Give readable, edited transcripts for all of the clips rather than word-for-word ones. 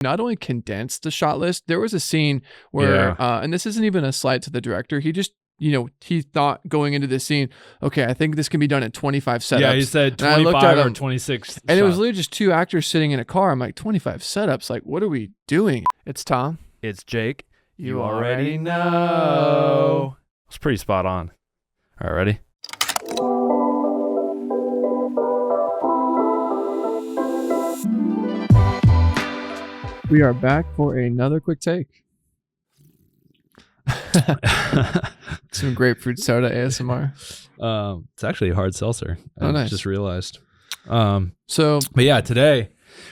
not only condensed the shot list, there was a scene where, and this isn't even a slight to the director, he just, he thought going into this scene, okay, I think this can be done at 25 setups. Yeah, he said 25 or 26 and it was literally just two actors sitting in a car. I'm like, 25 setups? Like, what are we doing? It's Tom. It's Jake. You already know. It's pretty spot on. All right, ready? We are back for another quick take. Some grapefruit soda ASMR. It's actually a hard seltzer. I just realized. But yeah, today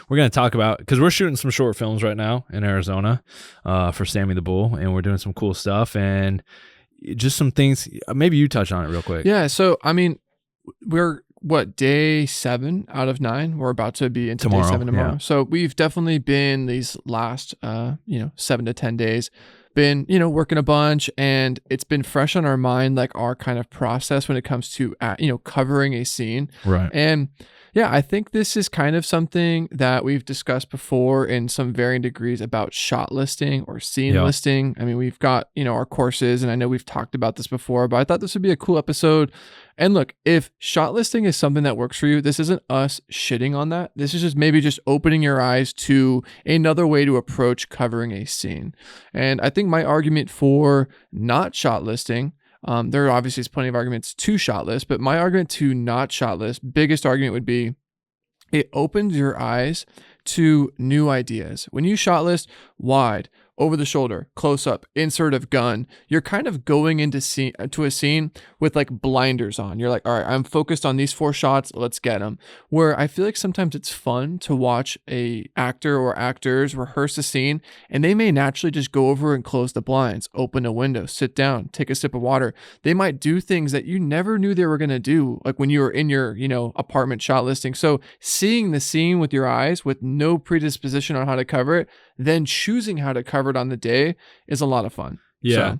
we're going to talk about, because we're shooting some short films right now in Arizona for Sammy the Bull, and we're doing some cool stuff and just some things. Maybe you touch on it real quick. Yeah. So, I mean, we're day 7 out of 9. We're about to be into day 7 tomorrow. Yeah. So we've definitely been these last, 7 to 10 days, been, working a bunch, and it's been fresh on our mind, like our kind of process when it comes to, covering a scene. Right. And yeah, I think this is kind of something that we've discussed before in some varying degrees about shot listing or scene listing. I mean, we've got, our courses, and I know we've talked about this before, but I thought this would be a cool episode. And look, if shot listing is something that works for you, this isn't us shitting on that. This is just maybe just opening your eyes to another way to approach covering a scene. And I think my argument for not shot listing, there obviously is plenty of arguments to shot list, but my argument to not shot list, biggest argument would be it opens your eyes to new ideas. When you shot list wide, over the shoulder, close up, insert of gun, you're kind of going into a scene with like blinders on. You're like, all right, I'm focused on these 4 shots. Let's get them. Where I feel like sometimes it's fun to watch a actor or actors rehearse a scene, and they may naturally just go over and close the blinds, open a window, sit down, take a sip of water. They might do things that you never knew they were going to do, like when you were in your, apartment shot listing. So seeing the scene with your eyes with no predisposition on how to cover it, then choosing how to cover it on the day is a lot of fun. Yeah. So.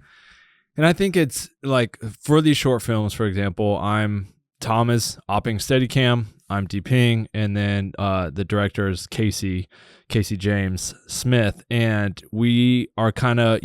And I think it's like for these short films, for example, I'm Thomas opping Steadicam, I'm DPing, and then the director is Casey James Smith. And we are kind of,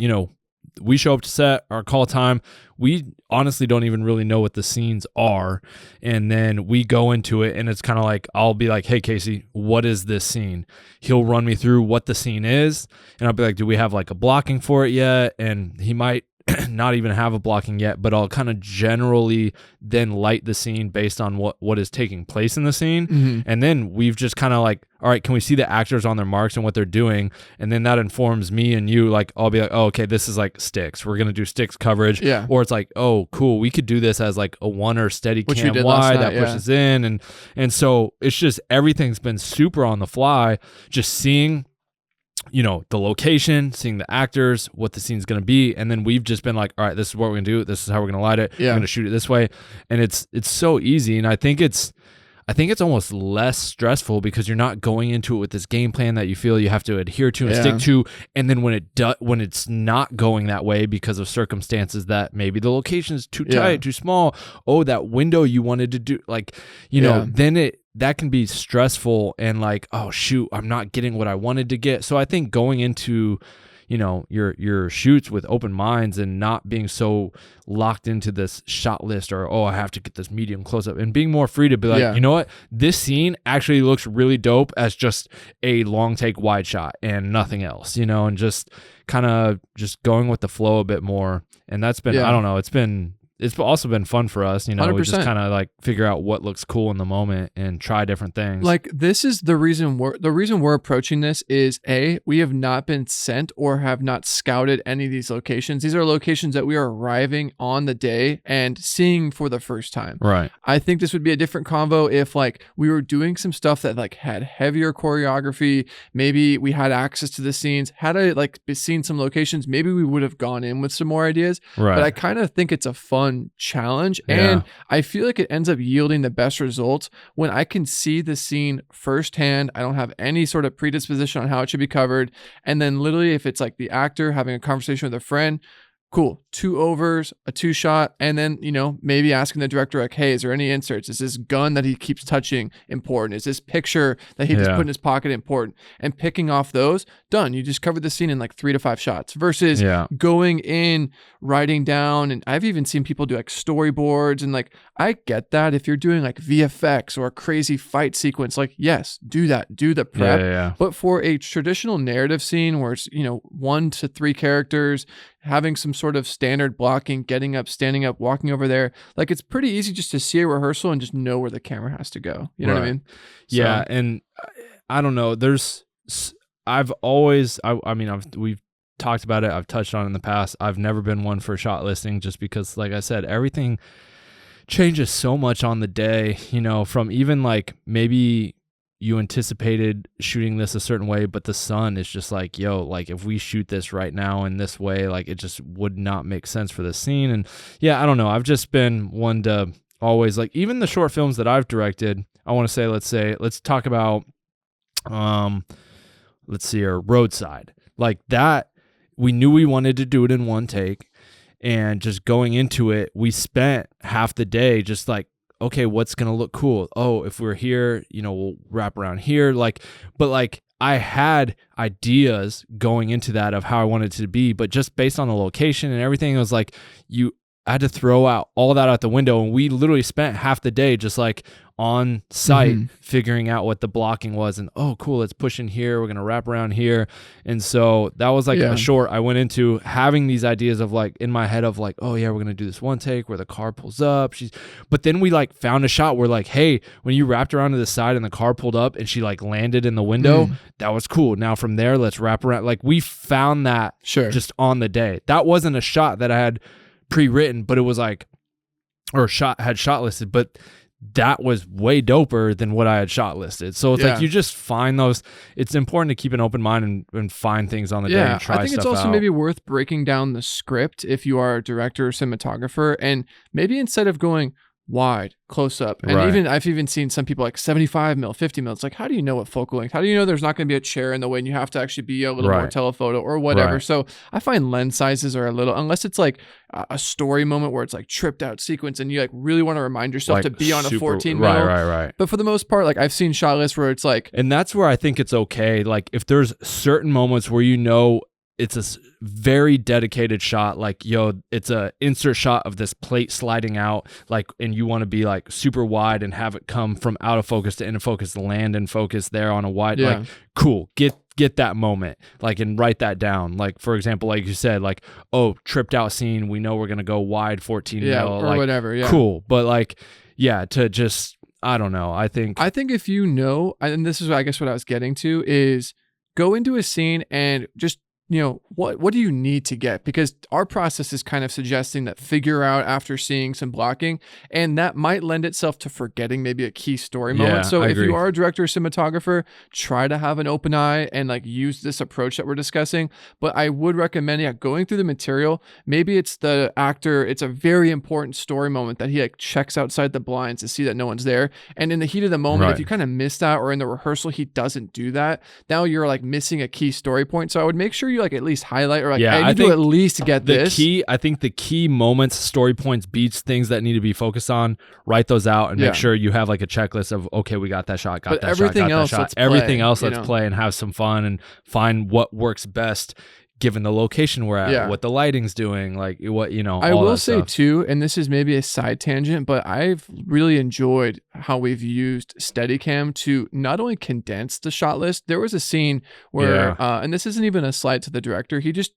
we show up to set, our call time, we honestly don't even really know what the scenes are. And then we go into it, and it's kind of like, I'll be like, hey, Casey, what is this scene? He'll run me through what the scene is. And I'll be like, do we have like a blocking for it yet? And he might not even have a blocking yet, but I'll kind of generally then light the scene based on what is taking place in the scene. Mm-hmm. And then we've just kind of like, all right, can we see the actors on their marks and what they're doing? And then that informs me and you, like, I'll be like, oh, okay, this is like sticks. We're going to do sticks coverage. Yeah. Or it's like, oh, cool, we could do this as like a 1 or Steadicam wide that pushes in. And so it's just, everything's been super on the fly, just seeing the location, seeing the actors, what the scene's going to be. And then we've just been like, all right, this is what we're going to do. This is how we're going to light it. Yeah. We're going to shoot it this way. And it's so easy. And I think it's almost less stressful because you're not going into it with this game plan that you feel you have to adhere to and stick to. And then when it's not going that way because of circumstances that maybe the location is too tight, too small. Oh, that window you wanted to do, like, then that can be stressful and like, oh shoot, I'm not getting what I wanted to get. So I think going into, your shoots with open minds and not being so locked into this shot list or, oh, I have to get this medium close up, and being more free to be like, you know what, this scene actually looks really dope as just a long take wide shot and nothing else, and just kind of just going with the flow a bit more. And that's been, I don't know, it's also been fun for us, 100%. We just kind of like figure out what looks cool in the moment and try different things. Like, this is the reason we're approaching this is we have not been sent or have not scouted any of these locations. These are locations that we are arriving on the day and seeing for the first time. Right. I think this would be a different convo if like we were doing some stuff that like had heavier choreography. Maybe we had access to the scenes, had I like seen some locations, maybe we would have gone in with some more ideas. Right. But I kind of think it's a fun challenge, and I feel like it ends up yielding the best results when I can see the scene firsthand. I don't have any sort of predisposition on how it should be covered, and then literally if it's like the actor having a conversation with a friend, cool, 2 overs, a 2-shot, and then, maybe asking the director, like, hey, is there any inserts? Is this gun that he keeps touching important? Is this picture that he just put in his pocket important? And picking off those, done. You just covered the scene in like 3 to 5 shots versus going in, writing down. And I've even seen people do like storyboards, and like, I get that if you're doing like VFX or a crazy fight sequence, like, yes, do that, do the prep. But for a traditional narrative scene where it's, 1 to 3 characters, having some sort of standard blocking, getting up, standing up, walking over there, like, it's pretty easy just to see a rehearsal and just know where the camera has to go. You know what I mean? Yeah. And I don't know, we've talked about it. I've touched on it in the past. I've never been one for shot listing just because, like I said, everything changes so much on the day, from even like maybe you anticipated shooting this a certain way, but the sun is just like, yo, like if we shoot this right now in this way, like it just would not make sense for the scene. And yeah, I don't know. I've just been one to always, like, even the short films that I've directed, I want to say, let's talk about, let's see here, Roadside. Like that, we knew we wanted to do it in one take, and just going into it, we spent half the day just like, okay, what's going to look cool? Oh, if we're here, we'll wrap around here. But I had ideas going into that of how I wanted it to be, but just based on the location and everything, it was like, I had to throw out all that out the window. And we literally spent half the day just like on site figuring out what the blocking was. And, oh, cool, let's push in here. We're going to wrap around here. And so that was like a short. I went into having these ideas of like in my head of like, oh yeah, we're going to do this one take where the car pulls up. But then we like found a shot where like, hey, when you wrapped around to the side and the car pulled up and she like landed in the window, that was cool. Now from there, let's wrap around. Like we found that just on the day. That wasn't a shot that I had pre-written, but it was like, or had shot listed, but that was way doper than what I had shot listed. So it's like, you just find those. It's important to keep an open mind and find things on the day and try stuff out. I think it's also maybe worth breaking down the script if you are a director or cinematographer, and maybe instead of going wide, close up, and I've even seen some people like 75 mil, 50 mil. It's like, how do you know what focal length? How do you know there's not going to be a chair in the way and you have to actually be a little more telephoto or whatever? So I find lens sizes are a little, unless it's like a story moment where it's like tripped out sequence and you like really want to remind yourself to be on a 14 mil. Right. But for the most part, like I've seen shot lists where it's like, and that's where I think it's okay. Like if there's certain moments where it's a very dedicated shot, like, yo, it's a insert shot of this plate sliding out, like, and you want to be like super wide and have it come from out of focus to in focus, land in focus there on a wide, like, cool, get that moment, like, and write that down. Like, for example, like you said, like, oh, tripped out scene, we know we're going to go wide 14 mil, or like, whatever. Cool. But like, to just, I don't know. I think if and this is, I guess, what I was getting to is go into a scene and just, what do you need to get? Because our process is kind of suggesting that figure out after seeing some blocking, and that might lend itself to forgetting maybe a key story moment. So if you are a director or cinematographer, try to have an open eye and like use this approach that we're discussing. But I would recommend, going through the material. Maybe it's the actor, it's a very important story moment that he like checks outside the blinds to see that no one's there. And in the heat of the moment, if you kind of miss that, or in the rehearsal, he doesn't do that, now you're like missing a key story point. So I would make sure you like at least highlight, or like, I need to at least get this. I think the key moments, story points, beats, things that need to be focused on, write those out and make sure you have like a checklist of, okay, we got that shot, got that shot, got that shot. Everything else, let's play and have some fun and find what works best given the location we're at, what the lighting's doing, like what, I will say too, and this is maybe a side tangent, but I've really enjoyed how we've used Steadicam to not only condense the shot list. There was a scene where, and this isn't even a slight to the director, he just,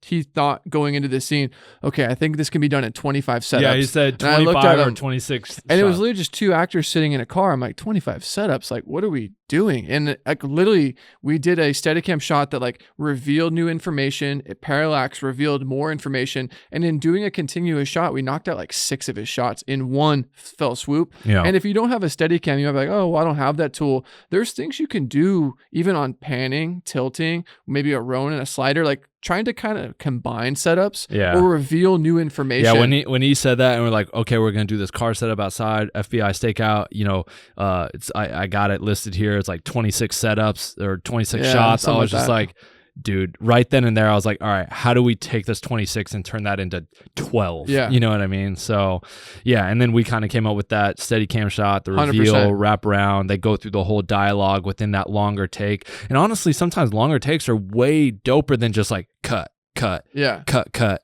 he thought going into this scene, okay, I think this can be done at 25 setups. Yeah, he said 25 or 26. And it was literally just 2 actors sitting in a car. I'm like, 25 setups? Like, what are we doing? And like literally, we did a Steadicam shot that like revealed new information. It parallax revealed more information. And in doing a continuous shot, we knocked out like 6 of his shots in one fell swoop. Yeah. And if you don't have a Steadicam, you might be like, oh, well, I don't have that tool. There's things you can do even on panning, tilting, maybe a Ronin and a slider, like trying to kind of combine setups or reveal new information. Yeah, when he said that and we're like, okay, we're going to do this car setup outside, FBI stakeout, I got it listed here. It's like 26 setups or 26 shots. I was just like, dude, right then and there, I was like, all right, how do we take this 26 and turn that into 12? Yeah. You know what I mean? So, yeah. And then we kind of came up with that Steadicam shot, the reveal, 100%. wrap around. They go through the whole dialogue within that longer take. And honestly, sometimes longer takes are way doper than just like cut, Yeah. cut.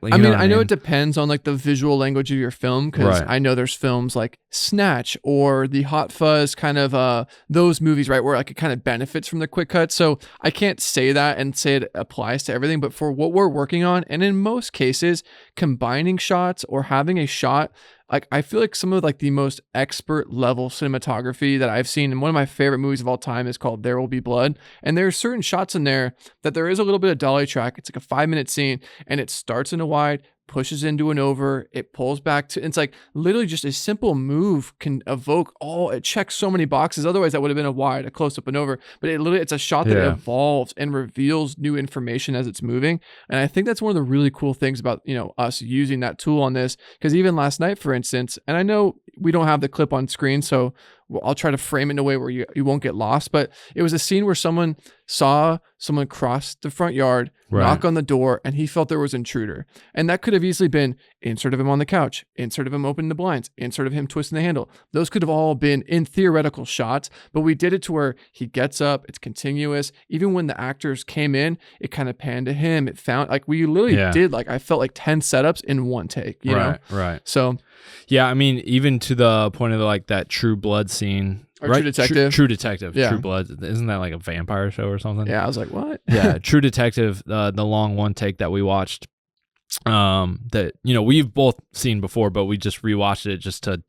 Like, I know it depends on like the visual language of your film, because Right. I know there's films like Snatch or the Hot Fuzz kind of those movies, right, where like it kind of benefits from the quick cuts. So I can't say that and say it applies to everything, but for what we're working on, and in most cases, combining shots or having a shot, like I feel like some of like the most expert level cinematography that I've seen, and one of my favorite movies of all time is called There Will Be Blood. And there's certain shots in there that there is a little bit of dolly track. It's like a 5-minute scene, and it starts in a wide, pushes into an over, it pulls back to, it's like literally just a simple move can evoke it checks so many boxes. Otherwise that would have been a wide, a close up and over, but it's a shot that evolves and reveals new information as it's moving. And I think that's one of the really cool things about, us using that tool on this, because even last night, for instance, and I know we don't have the clip on screen, so I'll try to frame it in a way where you won't get lost, but it was a scene where someone saw someone cross the front yard, knock on the door, and he felt there was an intruder. And that could have easily been insert of him on the couch, insert of him opening the blinds, insert of him twisting the handle. Those could have all been in theoretical shots, but we did it to where he gets up, it's continuous. Even when the actors came in, it kind of panned to him. It found, like, we literally did, like, I felt like 10 setups in one take, you know? Right. So, yeah, I mean, even to the point of like that True Blood scene. Or True Detective. True Detective. Yeah. True Blood. Isn't that like a vampire show or something? Yeah, I was like, what? Yeah, True Detective, the long one take that we watched, that, we've both seen before, but we just rewatched it just to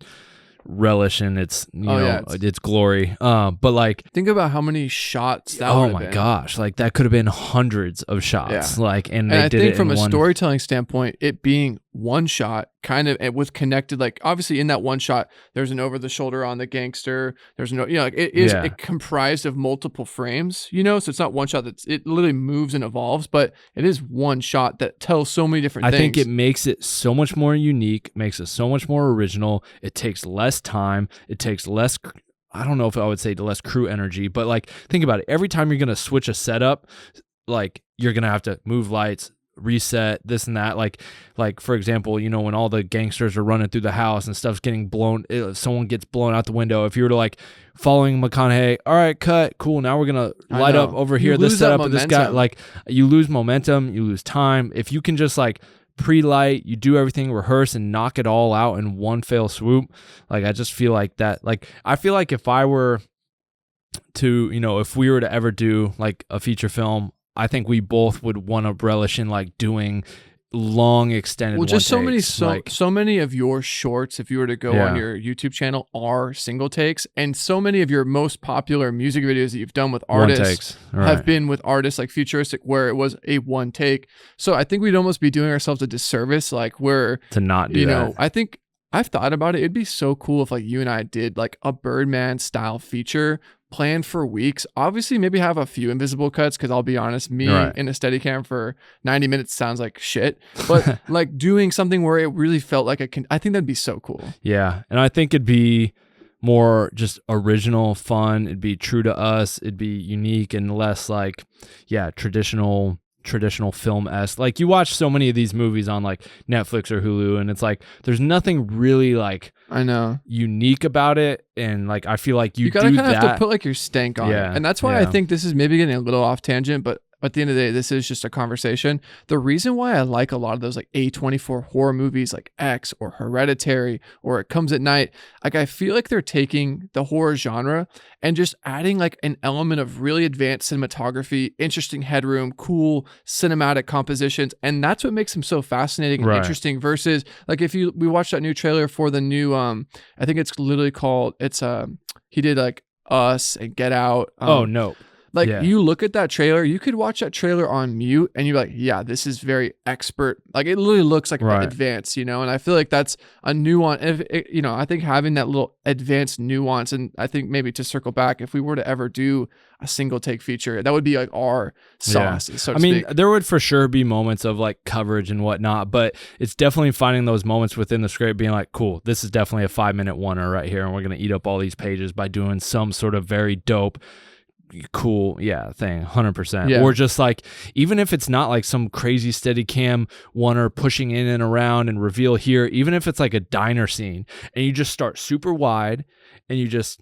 relish in its, its glory. But like, think about how many shots that oh would my have been. gosh, like that could have been hundreds of shots. Yeah. Like, and I did think it from in a one storytelling standpoint, it being one shot kind of, it was connected, like obviously in that one shot there's an over the shoulder on the gangster, there's no, like it is it comprised of multiple frames, so it's not one shot, it literally moves and evolves, but it is one shot that tells so many different things. I think it makes it so much more unique, makes it so much more original. It takes less time, it takes less, I don't know if I would say less crew energy, but like think about it, every time you're going to switch a setup, like you're going to have to move lights, reset, this and that, like for example, when all the gangsters are running through the house and stuff's getting blown, someone gets blown out the window, if you were to like following McConaughey, all right, cut, cool, now we're gonna light up over here, this setup of this guy, like you lose momentum, you lose time. If you can just like pre-light, you do everything, rehearse, and knock it all out in one fell swoop, like I just feel like that, like I feel like if I were to, if we were to ever do like a feature film, I think we both would want to relish in like doing long extended just so many of your shorts, if you were to go on your YouTube channel, are single takes, and so many of your most popular music videos that you've done with artists have been with artists like Futuristic, where it was a one take. So I think we'd almost be doing ourselves a disservice, like we're to not do that. I think I've thought about it, it'd be so cool if like you and I did like a Birdman style feature planned for weeks. Obviously, maybe have a few invisible cuts, because I'll be honest, me in a Steadicam for 90 minutes sounds like shit. But like doing something where it really felt like I think that'd be so cool. Yeah, and I think it'd be more just original, fun. It'd be true to us. It'd be unique and less like, traditional film-esque. Like you watch so many of these movies on like Netflix or Hulu, and it's like there's nothing really like unique about it, and like I feel like you gotta kind of have to put like your stank on it. And that's why I think this is maybe getting a little off tangent, but at the end of the day, this is just a conversation. The reason why I like a lot of those like A24 horror movies like X or Hereditary or It Comes at Night, like I feel like they're taking the horror genre and just adding like an element of really advanced cinematography, interesting headroom, cool cinematic compositions, and that's what makes them so fascinating and interesting. Versus like if we watched that new trailer for the new I think it's literally called, he did like Us and Get Out. Like you look at that trailer, you could watch that trailer on mute and you're like, yeah, this is very expert. Like it literally looks like advanced, and I feel like that's a nuance. I think having that little advanced nuance, and I think maybe to circle back, if we were to ever do a single take feature, that would be like our sauce, so to speak. There would for sure be moments of like coverage and whatnot, but it's definitely finding those moments within the script being like, cool, this is definitely a 5-minute oneer right here, and we're going to eat up all these pages by doing some sort of very dope cool thing, 100%. Yeah. Or just like, even if it's not like some crazy Steadicam one or pushing in and around and reveal here, even if it's like a diner scene and you just start super wide and you just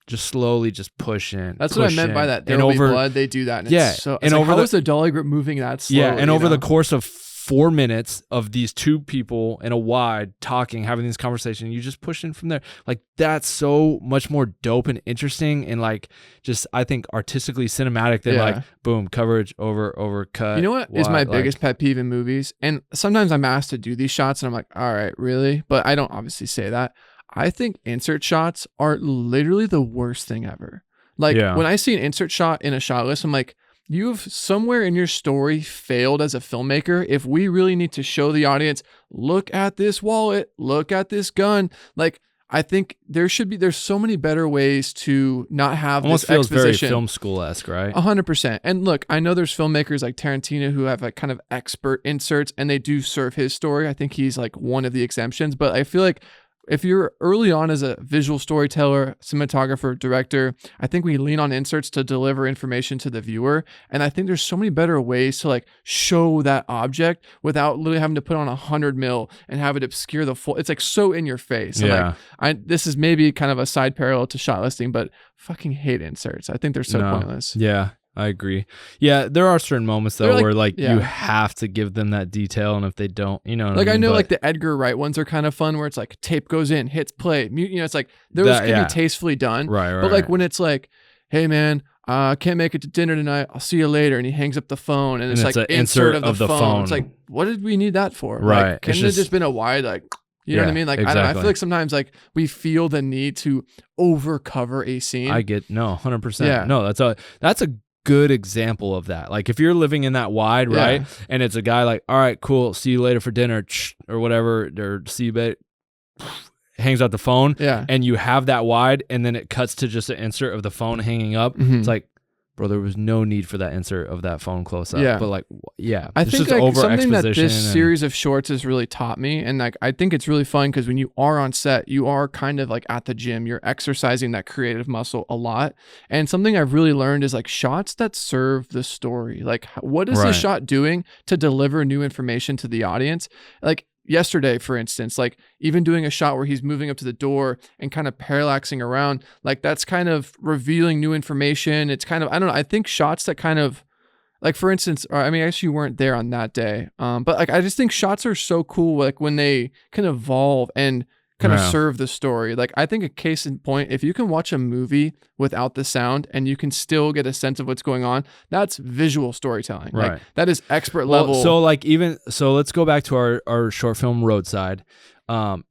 slowly just push in. That's what I meant by that. There will be blood. They do that. And yeah. It's so, and like, over how is the dolly grip moving that slowly? Yeah. And over the course of 4 minutes of these two people in a wide talking, having this conversation, you just push in from there. Like, that's so much more dope and interesting and like just, I think, artistically cinematic than like boom, coverage over cut. You know what is my biggest pet peeve in movies? And sometimes I'm asked to do these shots and I'm like, all right, really? But I don't obviously say that. I think insert shots are literally the worst thing ever. Like when I see an insert shot in a shot list, I'm like, you've somewhere in your story failed as a filmmaker. If we really need to show the audience, look at this wallet, look at this gun. Like, I think there's so many better ways to not have almost this feels exposition. Very film school-esque, right? 100%. And look, I know there's filmmakers like Tarantino who have like kind of expert inserts and they do serve his story. I think he's like one of the exemptions, but I feel like if you're early on as a visual storyteller, cinematographer, director, I think we lean on inserts to deliver information to the viewer. And I think there's so many better ways to like show that object without literally having to put on 100 mil and have it obscure the full. It's like so in your face. And like, this is maybe kind of a side parallel to shot listing, but fucking hate inserts. I think they're so pointless. Yeah. I agree. Yeah, there are certain moments though where like you have to give them that detail, and if they don't, you know, like I know like the Edgar Wright ones are kind of fun, where it's like tape goes in, hits play, you know, it's like those can be tastefully done, right? But like when it's like, hey man, I can't make it to dinner tonight, I'll see you later, and he hangs up the phone, and it's like an insert of the phone. It's like, what did we need that for? Right? Like, couldn't it just been a wide like. You know what I mean? Like, exactly. I feel like sometimes like we feel the need to over cover a scene. I get 100%. Yeah. No, that's a good example of that. Like if you're living in that wide, right? And it's a guy like, all right, cool, see you later for dinner or whatever, or see you later, hangs out the phone. Yeah. And you have that wide and then it cuts to just an insert of the phone hanging up. Mm-hmm. It's like, bro, there was no need for that insert of that phone close up. Yeah. But like, I think like something that this series of shorts has really taught me, and like I think it's really fun because when you are on set, you are kind of like at the gym, you're exercising that creative muscle a lot. And something I've really learned is like shots that serve the story. Like what is the shot doing to deliver new information to the audience? Like yesterday, for instance, like even doing a shot where he's moving up to the door and kind of parallaxing around, like that's kind of revealing new information. It's kind of, I don't know, I think shots that kind of like, for instance, I mean, I guess you weren't there on that day. But like, I just think shots are so cool. Like when they can evolve and kind of serve the story. Like I think a case in point, if you can watch a movie without the sound and you can still get a sense of what's going on, that's visual storytelling. Right. Like that is expert level. So like so let's go back to our short film Roadside.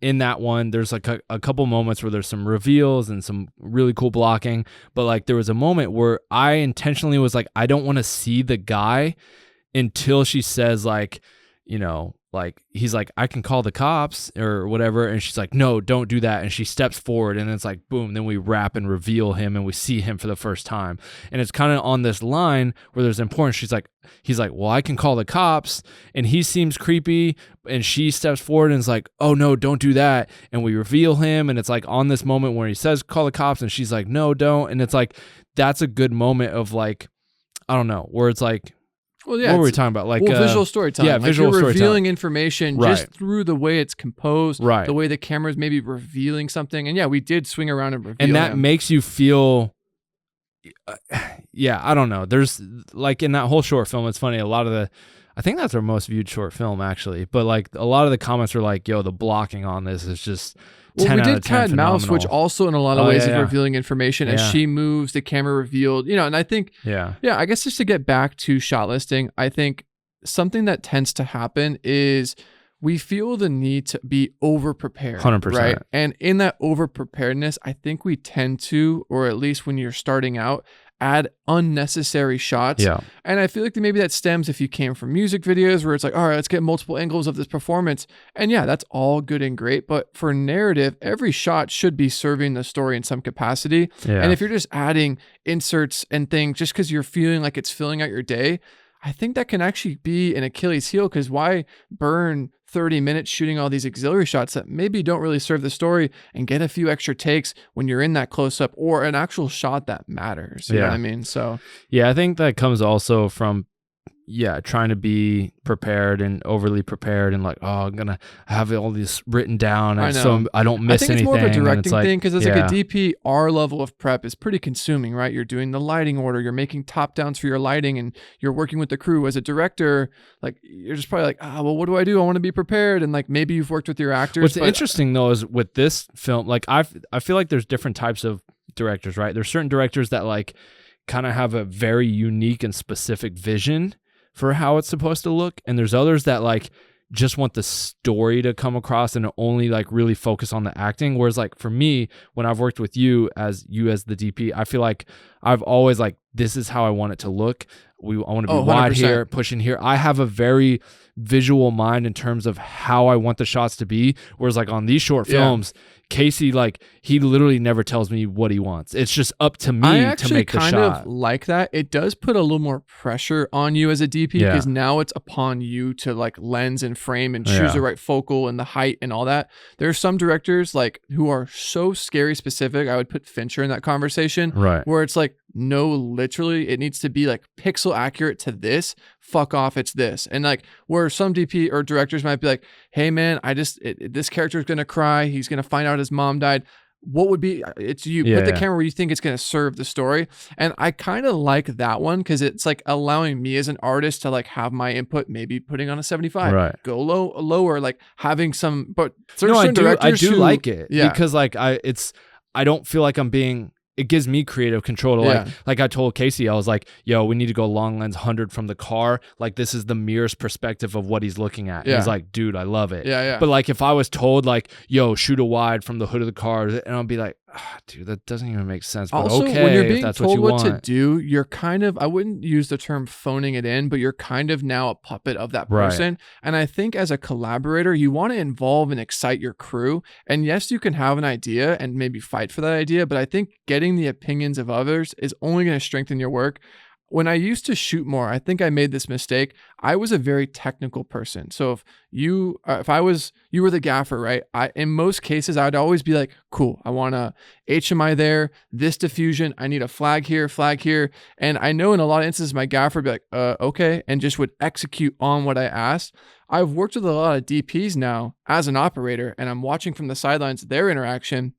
In that one, there's like a couple moments where there's some reveals and some really cool blocking, but like there was a moment where I intentionally was like, I don't want to see the guy until she says like, you know, like he's like, I can call the cops or whatever, and she's like, no, don't do that, and she steps forward, and it's like boom, then we wrap and reveal him and we see him for the first time, and it's kind of on this line where there's importance. He's like, well, I can call the cops, and he seems creepy, and she steps forward and is like, oh no, don't do that, and we reveal him, and it's like on this moment where he says call the cops and she's like, no, don't, and it's like that's a good moment of like, I don't know, where it's like, well, yeah, what were we talking about? Like visual storytelling. Yeah, like visual you're revealing storytelling. information just through the way it's composed, the way the camera's maybe revealing something. And yeah, we did swing around and reveal and that him. Makes you feel I don't know. There's like in that whole short film, it's funny, I think that's our most viewed short film actually, but like a lot of the comments were like, yo, the blocking on this is just 10 we out did of 10 cat and mouse, which also in a lot of ways is revealing information as she moves, the camera revealed, you know, and I think, I guess just to get back to shot listing, I think something that tends to happen is we feel the need to be over prepared, 100%. right? And in that over preparedness, I think we tend to, or at least when you're starting out, add unnecessary shots. Yeah. And I feel like maybe that stems if you came from music videos where it's like, all right, let's get multiple angles of this performance. And yeah, that's all good and great. But for narrative, every shot should be serving the story in some capacity. Yeah. And if you're just adding inserts and things just because you're feeling like it's filling out your day, I think that can actually be an Achilles heel, because why burn 30 minutes shooting all these auxiliary shots that maybe don't really serve the story, and get a few extra takes when you're in that close up or an actual shot that matters. You know what I mean? So yeah, I think that comes also from trying to be prepared and overly prepared and like, oh, I'm gonna have all this written down and so I don't miss anything. I think it's more of a directing thing, because it's like a yeah. DP, our level of prep is pretty consuming, right? You're doing the lighting order, you're making top downs for your lighting, and you're working with the crew. As a director, like you're just probably like, well, what do? I want to be prepared, and like maybe you've worked with your actors. What's interesting though is with this film, like I feel like there's different types of directors, right? There's certain directors that like kind of have a very unique and specific vision for how it's supposed to look, and there's others that like just want the story to come across and only like really focus on the acting. Whereas like for me, when I've worked with you as the DP, I feel like I've always like, this is how I want it to look. I want to be wide here, pushing here. I have a very visual mind in terms of how I want the shots to be. Whereas like on these short films, Casey, like he literally never tells me what he wants. It's just up to me to make the shot. I actually kind of like that. It does put a little more pressure on you as a DP, because now it's upon you to like lens and frame and choose the right focal and the height and all that. There are some directors like who are so scary specific. I would put Fincher in that conversation, right? Where it's like, no, literally it needs to be like pixel accurate to this, fuck off, it's this. And like where some DP or directors might be like, hey man, this character is gonna cry, he's gonna find out his mom died, what would be, it's you put the camera where you think it's going to serve the story. And I kind of like that one, because it's like allowing me as an artist to like have my input, maybe putting on a 75, go lower, like having some, but I do like it, because like I don't feel like I'm being, it gives me creative control to like I told Casey, I was like, yo, we need to go long lens 100 from the car. Like this is the mirror's perspective of what he's looking at. And he's like, dude, I love it. But like if I was told like, yo, shoot a wide from the hood of the car, and I'll be like, dude, that doesn't even make sense. But also, okay, when you're being if that's told what to do, you're kind of, I wouldn't use the term phoning it in, but you're kind of now a puppet of that person. And I think as a collaborator, you want to involve and excite your crew. And yes, you can have an idea and maybe fight for that idea, but I think getting the opinions of others is only going to strengthen your work. When I used to shoot more, I think I made this mistake. I was a very technical person. So if you were the gaffer, right? In most cases, I'd always be like, cool, I want a HMI there, this diffusion, I need a flag here. And I know in a lot of instances, my gaffer would be like, okay, and just would execute on what I asked. I've worked with a lot of DPs now as an operator, and I'm watching from the sidelines their interaction.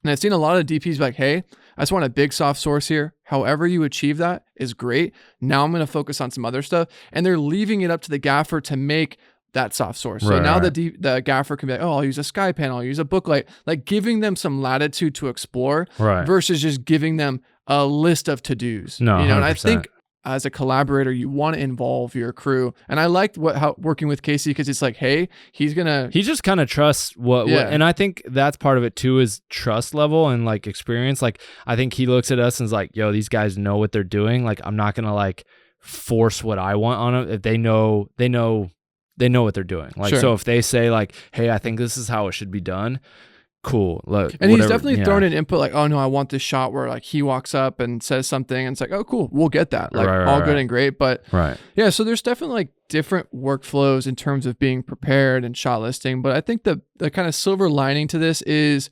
And I've seen a lot of DPs be like, hey, I just want a big soft source here. However you achieve that is great. Now I'm going to focus on some other stuff. And they're leaving it up to the gaffer to make that soft source. So now the gaffer can be like, oh, I'll use a sky panel, I'll use a booklight, like giving them some latitude to explore versus just giving them a list of to-dos. No, and I think as a collaborator, you want to involve your crew. And I liked how working with Casey, because it's like, hey, he just kind of trusts what, and I think that's part of it too, is trust level and like experience. Like I think he looks at us and is like, yo, these guys know what they're doing. Like I'm not gonna like force what I want on them. If they know what they're doing. Like so if they say like, hey, I think this is how it should be done, cool. Look, and he's definitely thrown in input like, oh no, I want this shot where like he walks up and says something, and it's like, oh cool, we'll get that. Like all good and great. But yeah, so there's definitely like different workflows in terms of being prepared and shot listing. But I think the kind of silver lining to this is,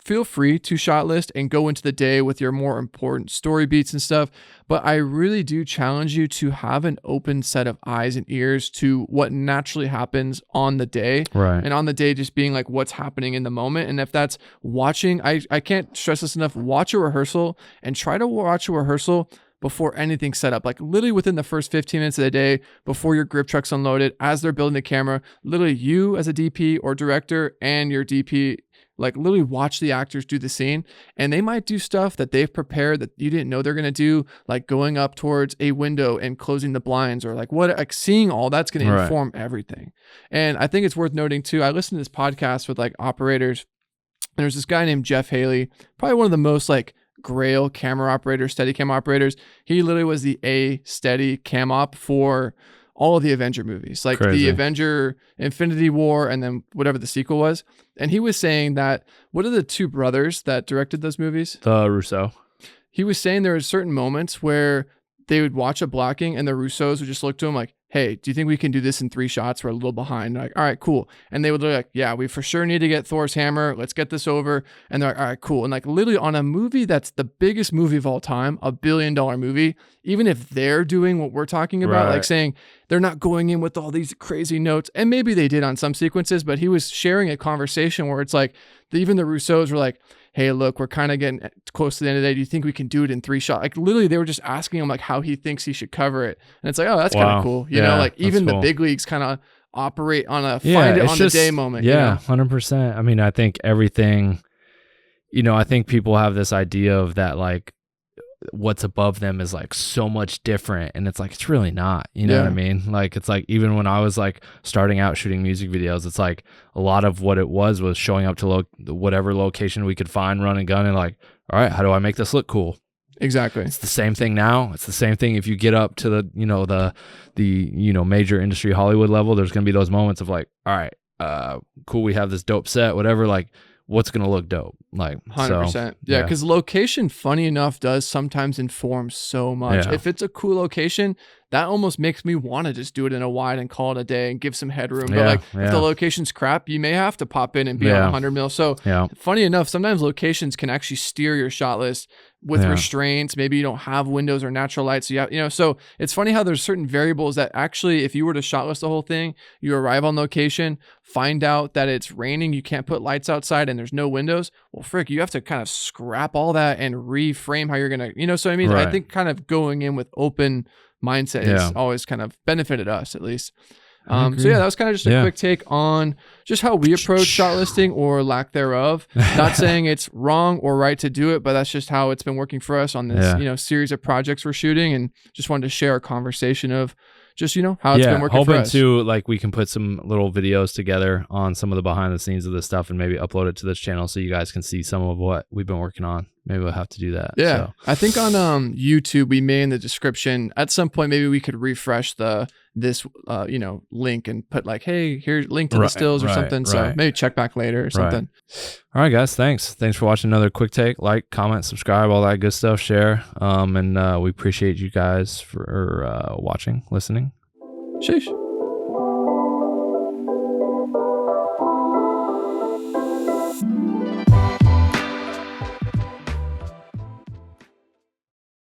feel free to shot list and go into the day with your more important story beats and stuff. But I really do challenge you to have an open set of eyes and ears to what naturally happens on the day. And on the day, just being like what's happening in the moment. And if that's watching, I can't stress this enough, watch a rehearsal and try to watch a rehearsal before anything's set up, like literally within the first 15 minutes of the day, before your grip truck's unloaded, as they're building the camera, literally you as a DP or director and your DP, like literally watch the actors do the scene, and they might do stuff that they've prepared that you didn't know they're going to do, like going up towards a window and closing the blinds, or like seeing all that's going to inform everything. And I think it's worth noting too, I listened to this podcast with like operators, and there's this guy named Jeff Haley, probably one of the most like Grail camera operators, Steadicam operators. He literally was the Steadicam op for all of the Avenger movies, like the Avenger Infinity War and then whatever the sequel was. And he was saying that, what are the two brothers that directed those movies? The Russo. He was saying there were certain moments where they would watch a blocking and the Russos would just look to him like, hey, do you think we can do this in 3 shots? We're a little behind. They're like, all right, cool. And they would be like, yeah, we for sure need to get Thor's hammer. Let's get this over. And they're like, all right, cool. And like literally on a movie that's the biggest movie of all time, $1 billion movie, even if they're doing what we're talking about, like saying they're not going in with all these crazy notes, and maybe they did on some sequences, but he was sharing a conversation where it's like, even the Russos were like, hey, look, we're kind of getting close to the end of the day. Do you think we can do it in 3 shots? Like literally they were just asking him like how he thinks he should cover it. And it's like, oh, that's kind of cool. You know, like even the big leagues kind of operate on a find it on the day moment. Yeah, 100%. I mean, I think everything, you know, I think people have this idea of that, like what's above them is like so much different, and it's like it's really not, you know what I mean? Like it's like even when I was like starting out shooting music videos, it's like a lot of what it was showing up to whatever location we could find, run and gun, and like, all right, how do I make this look cool? Exactly. It's the same thing now. It's the same thing if you get up to the you know major industry Hollywood level. There's gonna be those moments of like, all right, cool, we have this dope set, whatever, like what's going to look dope. Like 100%. So, yeah. Cause location, funny enough, does sometimes inform so much. If it's a cool location, that almost makes me want to just do it in a wide and call it a day and give some headroom. But like if the location's crap, you may have to pop in and be on 100 mil. So funny enough, sometimes locations can actually steer your shot list with restraints. Maybe you don't have windows or natural light. So you know, so it's funny how there's certain variables that actually, if you were to shot list the whole thing, you arrive on location, find out that it's raining, you can't put lights outside and there's no windows. Well, frick, you have to kind of scrap all that and reframe how you're going to, you know, so I mean, I think kind of going in with open mindset has always kind of benefited us at least. So that was kind of just a quick take on just how we approach shot listing or lack thereof. Not saying it's wrong or right to do it, but that's just how it's been working for us on this, you know, series of projects we're shooting, and just wanted to share a conversation of just, you know, how it's been working for us. Too, like we can put some little videos together on some of the behind the scenes of this stuff and maybe upload it to this channel so you guys can see some of what we've been working on. Maybe we'll have to do that. Yeah. So. I think on YouTube, we may in the description at some point, maybe we could refresh this you know, link and put like, hey, here's link to the stills or something. So maybe check back later or something. All right, guys. Thanks for watching another quick take. Like, comment, subscribe, all that good stuff. Share. And we appreciate you guys for watching, listening. Sheesh.